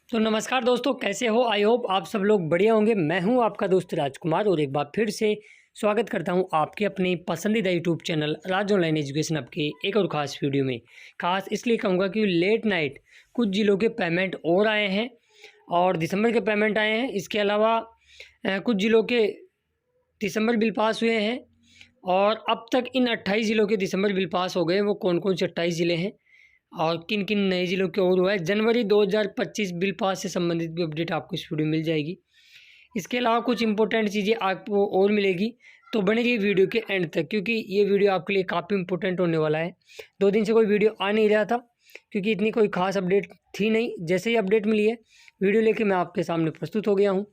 तो नमस्कार दोस्तों, कैसे हो? आई होप आप सब लोग बढ़िया होंगे। मैं हूं आपका दोस्त राजकुमार और एक बार फिर से स्वागत करता हूं आपके अपने पसंदीदा यूट्यूब चैनल राज ऑनलाइन एजुकेशन ऐप के एक और ख़ास वीडियो में। ख़ास इसलिए कहूँगा कि लेट नाइट कुछ ज़िलों के पेमेंट और आए हैं और दिसंबर के पेमेंट आए हैं। इसके अलावा कुछ ज़िलों के दिसंबर बिल पास हुए हैं और अब तक इन 28 ज़िलों के दिसंबर बिल पास हो गए। वो कौन कौन से 28 ज़िले हैं और किन किन नए ज़िलों के और हुआ है। जनवरी 2025 बिल पास से संबंधित भी अपडेट आपको इस वीडियो में मिल जाएगी। इसके अलावा कुछ इंपॉर्टेंट चीज़ें आपको और मिलेगी, तो बने रहिए वीडियो के एंड तक, क्योंकि ये वीडियो आपके लिए काफ़ी इंपॉर्टेंट होने वाला है। 2 दिन से कोई वीडियो आ नहीं रहा था क्योंकि इतनी कोई खास अपडेट थी नहीं। जैसे ही अपडेट मिली है वीडियो लेके मैं आपके सामने प्रस्तुत हो गया हूँ।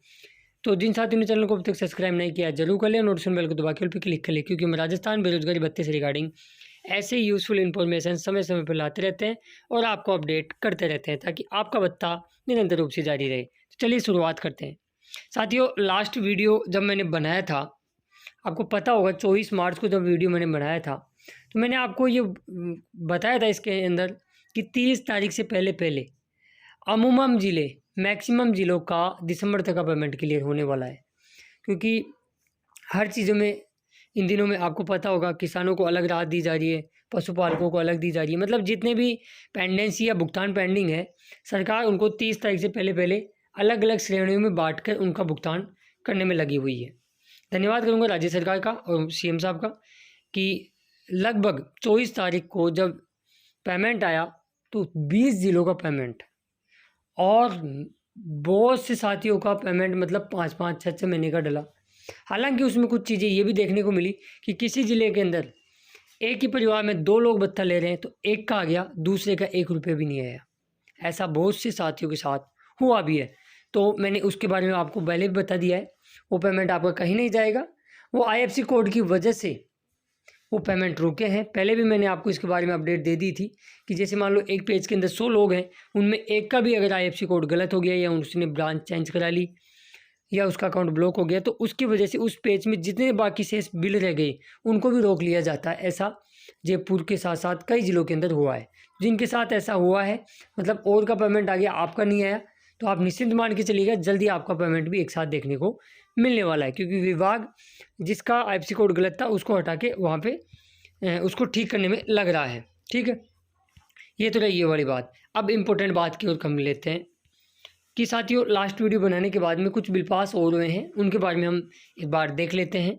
तो जिन साथियों ने चैनल को अब तक सब्सक्राइब नहीं किया जरूर कर लें, नोटिफिकेशन बेल को दबा के ऑल पे क्लिक कर लें, क्योंकि हम राजस्थान बेरोजगारी भत्ते से रिगार्डिंग ऐसे यूज़फुल इन्फॉर्मेशन समय समय पर लाते रहते हैं और आपको अपडेट करते रहते हैं ताकि आपका भत्ता निरंतर रूप से जारी रहे। तो चलिए शुरुआत करते हैं। साथियों, लास्ट वीडियो जब मैंने बनाया था, आपको पता होगा 24 मार्च को जब वीडियो मैंने बनाया था, तो मैंने आपको ये बताया था इसके अंदर कि 30 तारीख से पहले पहले अमूमन ज़िले, मैक्सिमम ज़िलों का दिसंबर तक का पेमेंट क्लियर होने वाला है। क्योंकि हर चीज़ों में इन दिनों में आपको पता होगा किसानों को अलग राहत दी जा रही है, पशुपालकों को अलग दी जा रही है। मतलब जितने भी पेंडेंसी या भुगतान पेंडिंग है, सरकार उनको 30 तारीख से पहले पहले अलग अलग श्रेणियों में बांटकर उनका भुगतान करने में लगी हुई है। धन्यवाद करूँगा राज्य सरकार का और सीएम साहब का कि लगभग 24 तारीख को जब पेमेंट आया तो 20 ज़िलों का पेमेंट और बहुत से साथियों का पेमेंट, मतलब 5-5, 6-6 महीने का डला। हालांकि उसमें कुछ चीज़ें ये भी देखने को मिली कि किसी ज़िले के अंदर एक ही परिवार में 2 लोग भत्ता ले रहे हैं, तो एक का आ गया, दूसरे का 1 रुपये भी नहीं आया। ऐसा बहुत से साथियों के साथ हुआ भी है। तो मैंने उसके बारे में आपको पहले भी बता दिया है। वो पेमेंट आपका कहीं नहीं जाएगा, वो IFSC कोड की वजह से वो पेमेंट रुके हैं। पहले भी मैंने आपको इसके बारे में अपडेट दे दी थी कि जैसे मान लो एक पेज के अंदर 100 लोग हैं, उनमें एक का भी अगर IFSC कोड गलत हो गया या उसने ब्रांच चेंज करा ली या उसका अकाउंट ब्लॉक हो गया, तो उसकी वजह से उस पेज में जितने बाकी शेष बिल रह गए उनको भी रोक लिया जाता है। ऐसा जयपुर के साथ साथ कई ज़िलों के अंदर हुआ है। जिनके साथ ऐसा हुआ है, मतलब और का पेमेंट आ गया, आपका नहीं आया, तो आप निश्चिंत मान के चलिएगा जल्दी आपका पेमेंट भी एक साथ देखने को मिलने वाला है। क्योंकि विभाग जिसका IFSC कोड गलत था उसको हटा के वहाँ पे उसको ठीक करने में लग रहा है। ठीक है, ये तो रही ये वाली बात। अब इम्पोर्टेंट बात की ओर हम लेते हैं कि साथियों, लास्ट वीडियो बनाने के बाद में कुछ बिल पास और हुए हैं, उनके बारे में हम एक बार देख लेते हैं।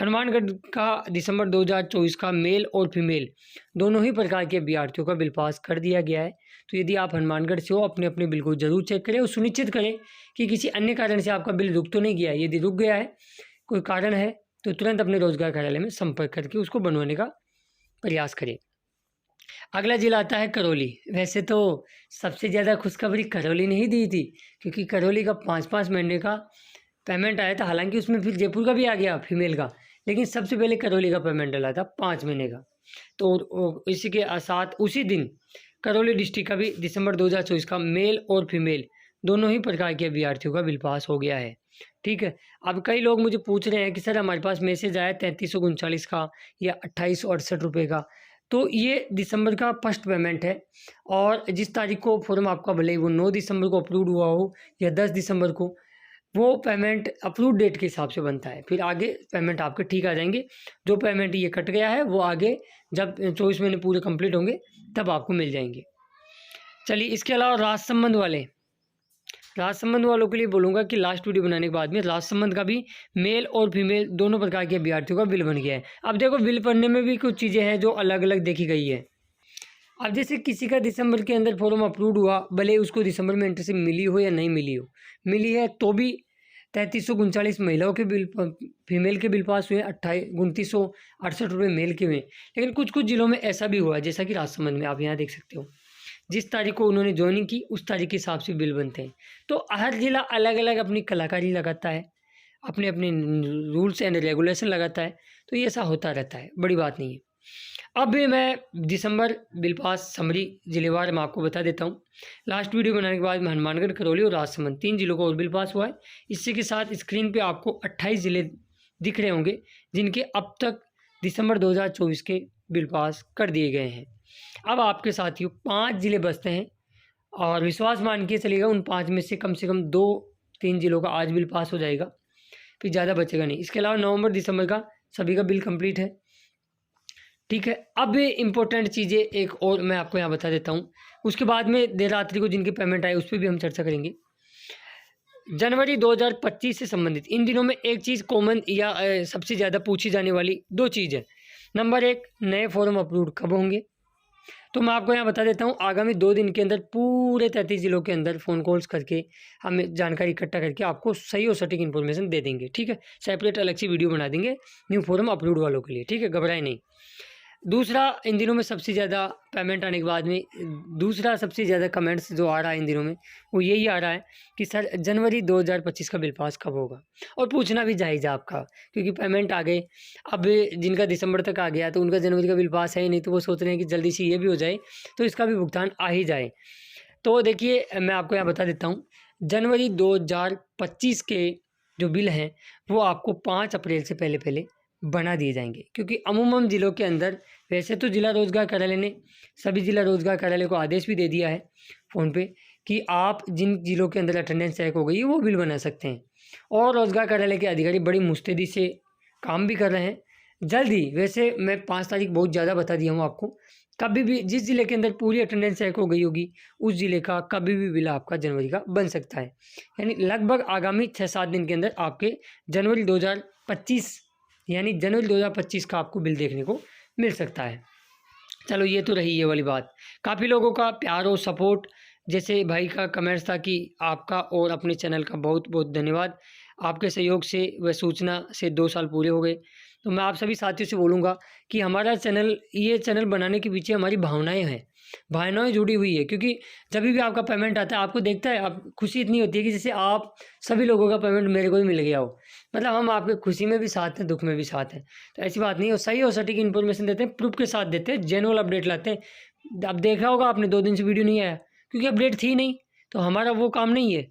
हनुमानगढ़ का दिसंबर 2024 का मेल और फीमेल दोनों ही प्रकार के अभ्यर्थियों का बिल पास कर दिया गया है। तो यदि आप हनुमानगढ़ से हो, अपने अपने बिल को जरूर चेक करें और सुनिश्चित करें कि किसी अन्य कारण से आपका बिल रुक तो नहीं गया है। यदि रुक गया है, कोई कारण है, तो तुरंत अपने रोजगार कार्यालय में संपर्क करके उसको बनवाने का प्रयास करें। अगला जिला आता है करौली। वैसे तो सबसे ज़्यादा खुशखबरी करौली ने ही दी थी, क्योंकि करौली का 5-5 महीने का पेमेंट आया था। हालांकि उसमें फिर जयपुर का भी आ गया, फीमेल का, लेकिन सबसे पहले करौली का पेमेंट डला था 5 महीने का। तो इसी के साथ उसी दिन करौली डिस्ट्रिक्ट का भी दिसंबर 2024 का मेल और फीमेल दोनों ही प्रकार के अभ्यर्थियों का बिल पास हो गया है। ठीक है, अब कई लोग मुझे पूछ रहे हैं कि सर हमारे पास मैसेज आया 3339 का या 2868 रुपये का। तो ये दिसंबर का फर्स्ट पेमेंट है और जिस तारीख को फॉर्म आपका भले ही वो 9 दिसंबर को अप्रूव हुआ हो या 10 दिसंबर को, वो पेमेंट अप्रूव डेट के हिसाब से बनता है। फिर आगे पेमेंट आपके ठीक आ जाएंगे। जो पेमेंट ये कट गया है वो आगे जब 24 महीने पूरे कंप्लीट होंगे तब आपको मिल जाएंगे। चलिए, इसके अलावा राजसंबंध वालों के लिए बोलूँगा कि लास्ट वीडियो बनाने के बाद में राजसंबंध का भी मेल और फीमेल दोनों प्रकार के अभ्यर्थियों का बिल बन गया है। अब देखो, बिल बनने में भी कुछ चीज़ें हैं जो अलग अलग देखी गई है। अब जैसे किसी का दिसंबर के अंदर फॉर्म अप्रूव हुआ, भले उसको दिसंबर में एंट्री मिली हो या नहीं मिली हो, मिली है तो भी 3339 महिलाओं के बिल, फीमेल के बिल पास हुए, 2968 रुपये मेल के हुए। लेकिन कुछ कुछ ज़िलों में ऐसा भी हुआ है, जैसा कि राजसमंद में आप यहाँ देख सकते हो, जिस तारीख को उन्होंने ज्वाइनिंग की उस तारीख के हिसाब से बिल बनते हैं। तो हर ज़िला अलग अलग अपनी कलाकारी लगाता है, अपने अपने रूल्स एंड रेगुलेशन लगाता है। तो ये ऐसा होता रहता है, बड़ी बात नहीं है। अब भी मैं दिसंबर बिल पास समरी जिलेवार मैं आपको बता देता हूँ। लास्ट वीडियो बनाने के बाद में हनुमानगढ़, करौली और राजसमंद 3 जिलों का और बिल पास हुआ है। इसी के साथ स्क्रीन पे आपको 28 ज़िले दिख रहे होंगे जिनके अब तक दिसंबर 2024 के बिल पास कर दिए गए हैं। अब आपके साथियों 5 ज़िले बचते हैं और विश्वास मान के चलिएगा उन 5 में से कम 2-3 जिलों का आज बिल पास हो जाएगा, फिर ज़्यादा बचेगा नहीं। इसके अलावा नवंबर दिसंबर का सभी का बिल कंप्लीट है, ठीक है। अब इम्पोर्टेंट चीज़ें एक और मैं आपको यहाँ बता देता हूँ, उसके बाद में देर रात्रि को जिनके पेमेंट आए उस पर भी हम चर्चा करेंगे। जनवरी 2025 से संबंधित इन दिनों में एक चीज़ कॉमन या सबसे ज़्यादा पूछी जाने वाली 2 चीज़ है। नंबर 1, नए फॉर्म अप्रूव कब होंगे? तो मैं आपको यहाँ बता देता हूँ, आगामी 2 दिन के अंदर पूरे 33 जिलों के अंदर फ़ोन कॉल्स करके हम जानकारी इकट्ठा करके आपको सही और सटीक इन्फॉर्मेशन दे देंगे, ठीक है। सेपरेट अलग सी वीडियो बना देंगे न्यू फॉर्म अप्रूव वालों के लिए, ठीक है, घबराए नहीं। दूसरा, इन दिनों में सबसे ज़्यादा पेमेंट आने के बाद में दूसरा सबसे ज़्यादा कमेंट्स जो आ रहा है इन दिनों में वो यही आ रहा है कि सर जनवरी 2025 का बिल पास कब होगा? और पूछना भी जायज़ है आपका, क्योंकि पेमेंट आ गए। अब जिनका दिसंबर तक आ गया तो उनका जनवरी का बिल पास है ही नहीं, तो वो सोच रहे हैं कि जल्दी से ये भी हो जाए तो इसका भी भुगतान आ ही जाए। तो देखिए, मैं आपको यहाँ बता देता हूँ, जनवरी 2025 के जो बिल हैं वो आपको 5 अप्रैल से पहले बना दिए जाएंगे, क्योंकि अमूमन ज़िलों के अंदर वैसे तो जिला रोजगार कार्यालय ने सभी जिला रोजगार कार्यालय को आदेश भी दे दिया है फ़ोन पे कि आप जिन जिलों के अंदर अटेंडेंस चेक हो गई है वो बिल बना सकते हैं, और रोजगार कार्यालय के अधिकारी बड़ी मुस्तैदी से काम भी कर रहे हैं। जल्द ही, वैसे मैं 5 तारीख बहुत ज़्यादा बता दिया हूँ आपको, कभी भी जिस ज़िले के अंदर पूरी अटेंडेंस चेक हो गई होगी उस ज़िले का कभी भी बिल आपका जनवरी का बन सकता है। यानी लगभग आगामी 6-7 दिन के अंदर आपके जनवरी 2025 यानी जनवरी 2025 का आपको बिल देखने को मिल सकता है। चलो, ये तो रही ये वाली बात। काफ़ी लोगों का प्यार और सपोर्ट, जैसे भाई का कमेंट्स था कि आपका और अपने चैनल का बहुत बहुत धन्यवाद, आपके सहयोग से व सूचना से 2 साल पूरे हो गए। तो मैं आप सभी साथियों से बोलूँगा कि हमारा चैनल, ये चैनल बनाने के पीछे हमारी भावनाएं जुड़ी हुई है, क्योंकि जब भी आपका पेमेंट आता है आपको देखता है, आप खुशी इतनी होती है कि जैसे आप सभी लोगों का पेमेंट मेरे को ही मिल गया हो। मतलब हम आपके खुशी में भी साथ हैं, दुख में भी साथ हैं। तो ऐसी बात नहीं है, और सही और सटीक इन्फॉर्मेशन देते हैं, प्रूफ के साथ देते हैं, जेन्युइन अपडेट लाते हैं। अब देखा होगा आपने 2 दिन से वीडियो नहीं आया क्योंकि अपडेट थी नहीं, तो हमारा वो काम नहीं है।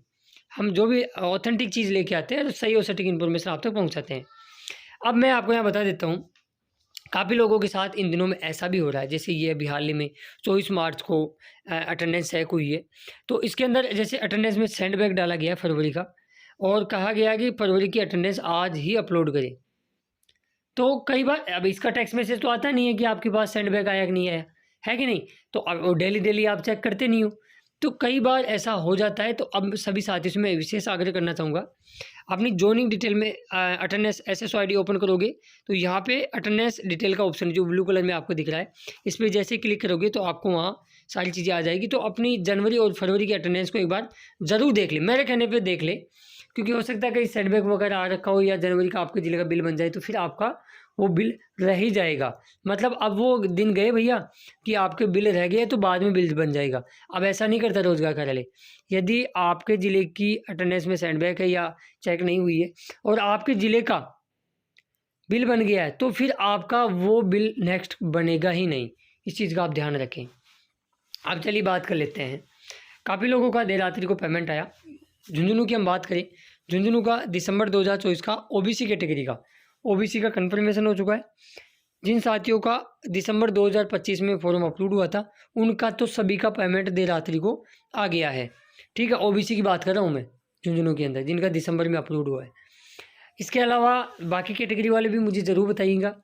हम जो भी ऑथेंटिक चीज़ लेके आते हैं तो सही और सटीक इन्फॉर्मेशन आप तक पहुँचाते हैं। अब मैं आपको यहाँ बता देता हूँ, काफ़ी लोगों के साथ इन दिनों में ऐसा भी हो रहा है, जैसे ये अभी हाल ही में 24 मार्च को अटेंडेंस चेक हुई है, तो इसके अंदर जैसे अटेंडेंस में सेंडबैग डाला गया फरवरी का, और कहा गया कि फरवरी की अटेंडेंस आज ही अपलोड करें। तो कई बार अब इसका टेक्स्ट मैसेज तो आता नहीं है कि आपके पास सेंडबैग आया कि नहीं आया, है कि नहीं? तो अब डेली आप चेक करते नहीं हो, तो कई बार ऐसा हो जाता है। तो अब सभी साथियों से मैं विशेष आग्रह करना चाहूँगा, अपनी जॉइनिंग डिटेल में अटेंडेंस SSO-ID ओपन करोगे तो यहाँ पे अटेंडेंस डिटेल का ऑप्शन जो ब्लू कलर में आपको दिख रहा है, इस पर जैसे क्लिक करोगे तो आपको वहाँ सारी चीज़ें आ जाएगी। तो अपनी जनवरी और फरवरी की अटेंडेंस को एक बार ज़रूर देख ले, मेरे कहने पे देख ले, क्योंकि हो सकता है कहीं सेटबैक वगैरह आ रखा हो या जनवरी का आपके ज़िले का बिल बन जाए तो फिर आपका वो बिल रह ही जाएगा। मतलब अब वो दिन गए भैया कि आपके बिल रह गए तो बाद में बिल बन जाएगा। अब ऐसा नहीं करता रोजगार कार्यालय। यदि आपके ज़िले की अटेंडेंस में सेटबैक है या चेक नहीं हुई है और आपके ज़िले का बिल बन गया है तो फिर आपका वो बिल नेक्स्ट बनेगा ही नहीं। इस चीज़ का आप ध्यान रखें। अब चलिए बात कर लेते हैं, काफ़ी लोगों का देर रात्रि को पेमेंट आया। झुंझुनू की हम बात करें, झुंझुनू का दिसंबर 2024 का OBC कैटेगरी का OBC का कन्फर्मेशन हो चुका है। जिन साथियों का दिसंबर 2025 में फॉर्म अप्रूव हुआ था उनका तो सभी का पेमेंट देर रात्रि को आ गया है, ठीक है। OBC की बात कर रहा हूँ मैं, झुंझुनू के अंदर जिनका दिसंबर में अप्रूव हुआ है। इसके अलावा बाकी कैटेगरी वाले भी मुझे ज़रूर बताइएगा,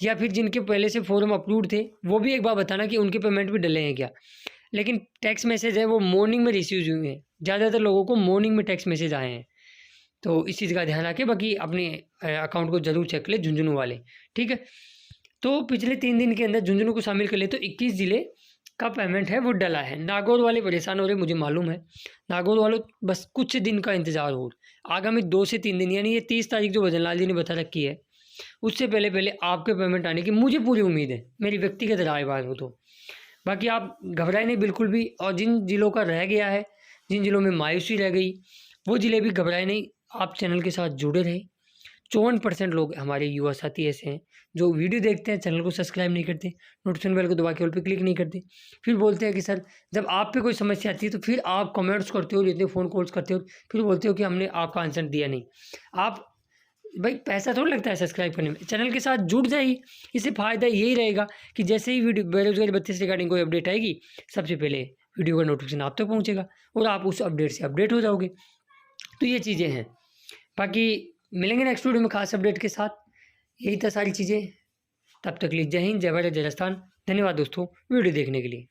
या फिर जिनके पहले से फॉर्म अप्रूव थे वो भी एक बार बताना कि उनके पेमेंट भी डले हैं क्या। लेकिन टेक्स्ट मैसेज है वो मॉर्निंग में रिसीव हुए हैं, ज़्यादातर लोगों को मॉर्निंग में टेक्स्ट मैसेज आए हैं। तो इस चीज़ का ध्यान रखें, बाकी अपने अकाउंट को ज़रूर चेक कर ले झुंझुनू वाले, ठीक है। तो पिछले 3 दिन के अंदर झुंझुनू को शामिल कर ले तो 21 ज़िले का पेमेंट है वो डला है। नागौर वाले परेशान हो रहे, मुझे मालूम है। नागौर वालों बस कुछ दिन का इंतज़ार हो, आगामी 2 से 3 दिन यानी ये 30 तारीख जो भजनलाल जी ने बता रखी है उससे पहले आपके पेमेंट आने की मुझे पूरी उम्मीद है, मेरी व्यक्तिगत राय बात हो तो। बाकी आप घबराए नहीं बिल्कुल भी, और जिन जिलों का रह गया है, जिन जिलों में मायूसी रह गई, वो जिले भी घबराए नहीं, आप चैनल के साथ जुड़े रहे। 54% लोग हमारे युवा साथी ऐसे हैं जो वीडियो देखते हैं, चैनल को सब्सक्राइब नहीं करते, नोटिफिकेशन बेल को दबा के ऑल पे क्लिक नहीं करते, फिर बोलते हैं कि सर जब आप पे कोई समस्या आती है तो फिर आप कमेंट्स करते हो, लेते हो, फ़ोन कॉल्स करते हो, फिर बोलते हो कि हमने आपका आंसर दिया नहीं। आप भाई पैसा थोड़ा लगता है सब्सक्राइब करने में, चैनल के साथ जुड़ जाइए। इससे फ़ायदा यही रहेगा कि जैसे ही वीडियो बेरोजगारी भत्ते से रिगार्डिंग कोई अपडेट आएगी सबसे पहले वीडियो का नोटिफिकेशन आप तक पहुँचेगा और आप उस अपडेट से अपडेट हो जाओगे। तो ये चीज़ें हैं। बाकी मिलेंगे नेक्स्ट वीडियो में खास अपडेट के साथ। यही था सारी चीज़ें। तब तक के लिए जय हिंद, जय भारत, जय राजस्थान। धन्यवाद दोस्तों वीडियो देखने के लिए।